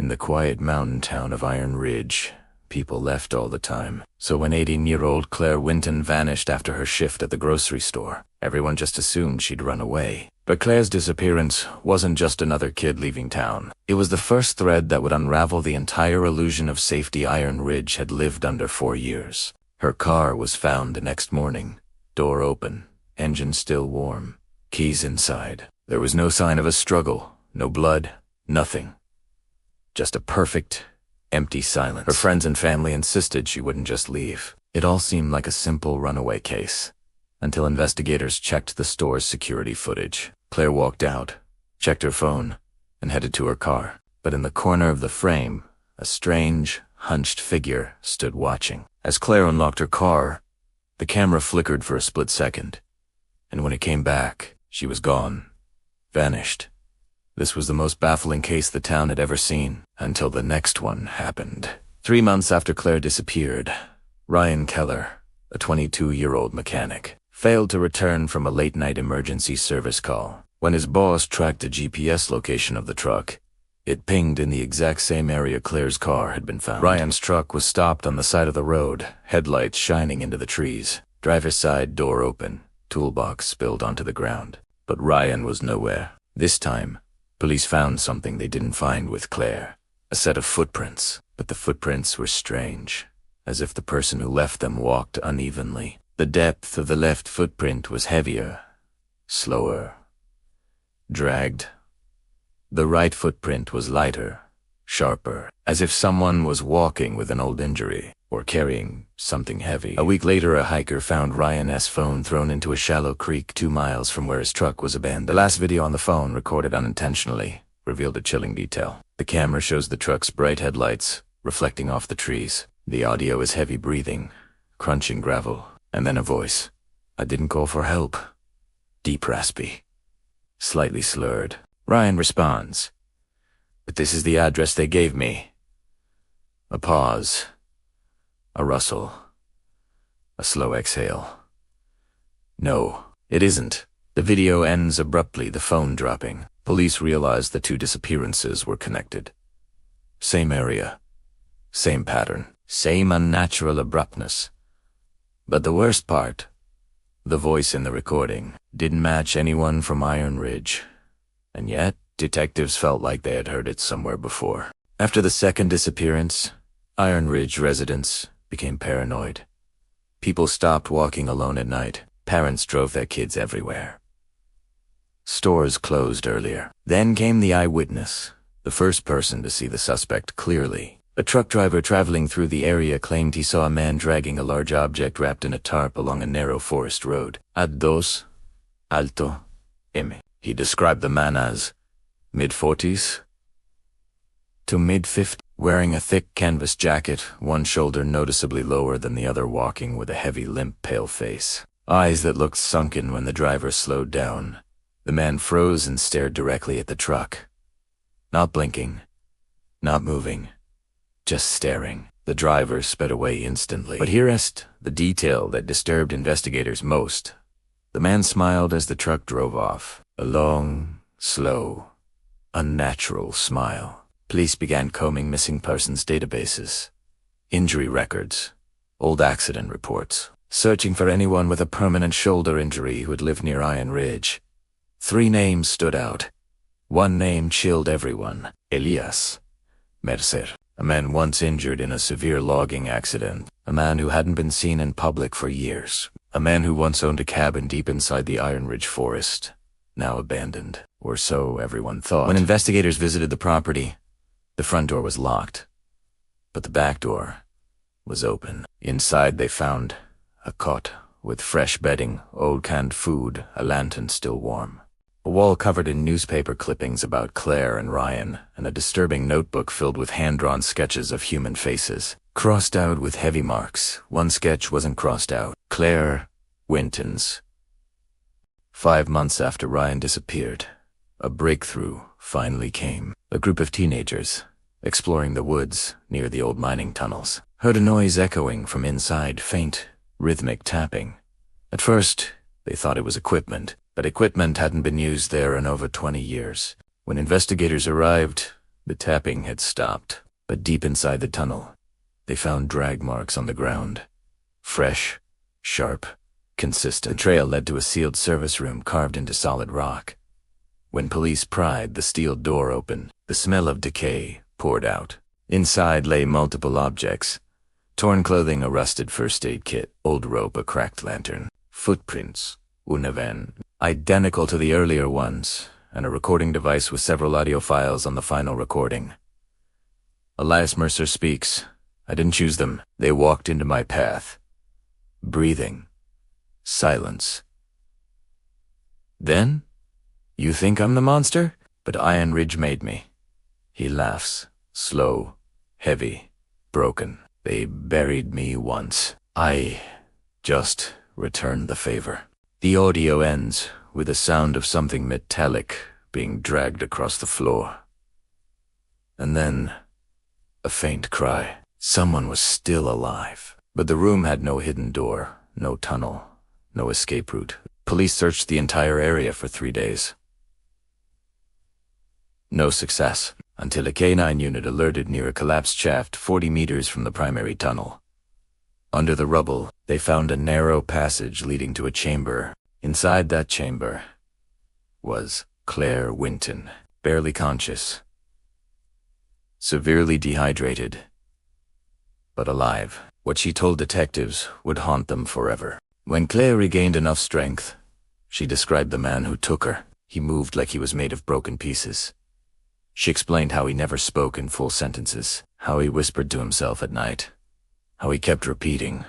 In the quiet mountain town of Iron Ridge, people left all the time. So when 18-year-old Claire Winton vanished after her shift at the grocery store, everyone just assumed she'd run away. But Claire's disappearance wasn't just another kid leaving town. It was the first thread that would unravel the entire illusion of safety Iron Ridge had lived under for years. Her car was found the next morning, door open, engine still warm, keys inside. There was no sign of a struggle, no blood, nothing. Just a perfect, empty silence. Her friends and family insisted she wouldn't just leave. It all seemed like a simple runaway case, until investigators checked the store's security footage. Claire walked out, checked her phone, and headed to her car. But in the corner of the frame, a strange, hunched figure stood watching. As Claire unlocked her car, the camera flickered for a split second, and when it came back, she was gone, vanished. This was the most baffling case the town had ever seen, until the next one happened. 3 months after Claire disappeared, Ryan Keller, a 22-year-old mechanic, failed to return from a late-night emergency service call. When his boss tracked the GPS location of the truck, it pinged in the exact same area Claire's car had been found. Ryan's truck was stopped on the side of the road, headlights shining into the trees. Driver's side door open, toolbox spilled onto the ground. But Ryan was nowhere. This time, police found something they didn't find with Claire, a set of footprints. But the footprints were strange, as if the person who left them walked unevenly. The depth of the left footprint was heavier, slower, dragged. The right footprint was lighter, sharper, as if someone was walking with an old injury or carrying something heavy. A week later, a hiker found Ryan's phone thrown into a shallow creek 2 miles from where his truck was abandoned. The last video on the phone, recorded unintentionally, revealed a chilling detail. The camera shows the truck's bright headlights reflecting off the trees. The audio is heavy breathing, crunching gravel, and then a voice. "I didn't call for help." Deep raspy, slightly slurred. Ryan responds, "But this is the address they gave me." A pause. A rustle. A slow exhale. No, it isn't. The video ends abruptly, the phone dropping. Police realized the two disappearances were connected. Same area. Same pattern. Same unnatural abruptness. But the worst part, the voice in the recording, didn't match anyone from Iron Ridge. And yet, detectives felt like they had heard it somewhere before. After the second disappearance, Iron Ridge residents became paranoid. People stopped walking alone at night. Parents drove their kids everywhere. Stores closed earlier. Then came the eyewitness, the first person to see the suspect clearly. A truck driver traveling through the area claimed he saw a man dragging a large object wrapped in a tarp along a narrow forest road. Dos, alto, M. He described the man as mid-40s to mid-50s, wearing a thick canvas jacket, one shoulder noticeably lower than the other, walking with a heavy, limp, pale face. Eyes that looked sunken when the driver slowed down. The man froze and stared directly at the truck. Not blinking, not moving, just staring. The driver sped away instantly. But here's the detail that disturbed investigators most. The man smiled as the truck drove off. A long, slow, unnatural smile. Police began combing missing persons databases, injury records, old accident reports, searching for anyone with a permanent shoulder injury who had lived near Iron Ridge. 3 names stood out. One name chilled everyone: Elias Mercer, a man once injured in a severe logging accident, a man who hadn't been seen in public for years, a man who once owned a cabin deep inside the Iron Ridge forest, now abandoned, or so everyone thought. When investigators visited the property, the front door was locked, but the back door was open. Inside they found a cot with fresh bedding, old canned food, a lantern still warm, a wall covered in newspaper clippings about Claire and Ryan, and a disturbing notebook filled with hand-drawn sketches of human faces, crossed out with heavy marks. One sketch wasn't crossed out. Claire Winton's. 5 months after Ryan disappeared, a breakthrough finally came. A group of teenagers, exploring the woods near the old mining tunnels, heard a noise echoing from inside, faint, rhythmic tapping. At first, they thought it was equipment, but equipment hadn't been used there in over 20 years. When investigators arrived, The tapping had stopped, but deep inside the tunnel, they found drag marks on the ground. Fresh, sharp, consistent. The trail led to a sealed service room carved into solid rock. When police pried the steel door open, the smell of decay poured out. Inside lay multiple objects: torn clothing, a rusted first aid kit, old rope, a cracked lantern, footprints, uneven, identical to the earlier ones, and a recording device with several audio files on the final recording. Elias Mercer speaks. I didn't choose them. They walked into my path. Breathing. Silence. Then? You think I'm the monster? But Iron Ridge made me. He laughs. Slow. Heavy. Broken. They buried me once. I just returned the favor. The audio ends with the sound of something metallic being dragged across the floor. And then a faint cry. Someone was still alive. But the room had no hidden door, no tunnel, no escape route. Police searched the entire area for 3 days. No success, until a K9 unit alerted near a collapsed shaft 40 meters from the primary tunnel. Under the rubble, they found a narrow passage leading to a chamber. Inside that chamber was Claire Winton, barely conscious, severely dehydrated, but alive. What she told detectives would haunt them forever. When Claire regained enough strength, she described the man who took her. He moved like he was made of broken pieces. She explained how he never spoke in full sentences, how he whispered to himself at night, how he kept repeating,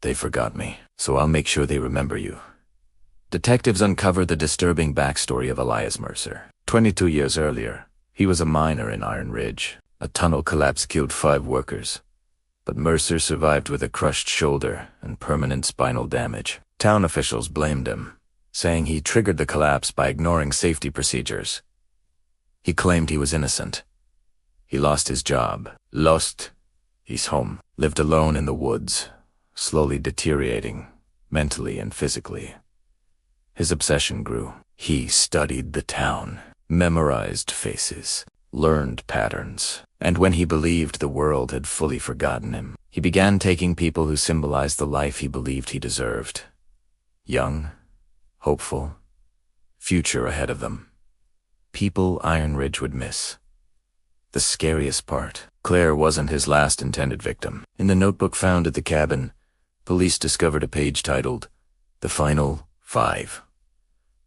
"They forgot me, so I'll make sure they remember you." Detectives uncovered the disturbing backstory of Elias Mercer. 22 years earlier, he was a miner in Iron Ridge. A tunnel collapse killed 5 workers. But Mercer survived with a crushed shoulder and permanent spinal damage. Town officials blamed him, saying he triggered the collapse by ignoring safety procedures. He claimed he was innocent. He lost his job. Lost his home. Lived alone in the woods, slowly deteriorating, mentally and physically. His obsession grew. He studied the town, memorized faces, learned patterns, and when he believed the world had fully forgotten him, he began taking people who symbolized the life he believed he deserved. Young, hopeful, future ahead of them. People Iron Ridge would miss. The scariest part, Claire wasn't his last intended victim. In the notebook found at the cabin, police discovered a page titled, "The Final 5."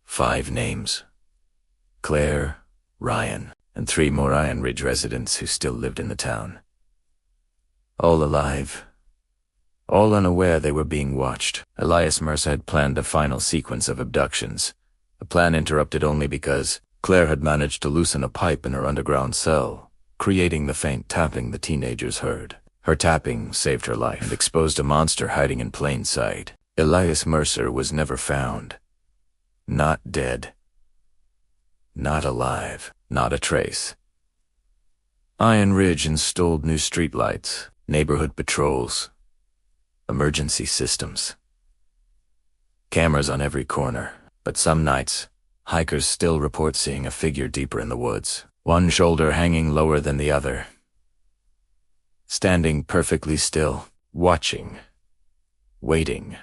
5 names. Claire, Ryan, and 3 more Iron Ridge residents who still lived in the town. All alive. All unaware they were being watched. Elias Mercer had planned a final sequence of abductions, a plan interrupted only because Claire had managed to loosen a pipe in her underground cell, creating the faint tapping the teenagers heard. Her tapping saved her life and exposed a monster hiding in plain sight. Elias Mercer was never found. Not dead. Not alive. Not a trace. Iron Ridge installed new streetlights, neighborhood patrols, emergency systems, cameras on every corner. But some nights, hikers still report seeing a figure deeper in the woods, one shoulder hanging lower than the other, standing perfectly still, watching, waiting.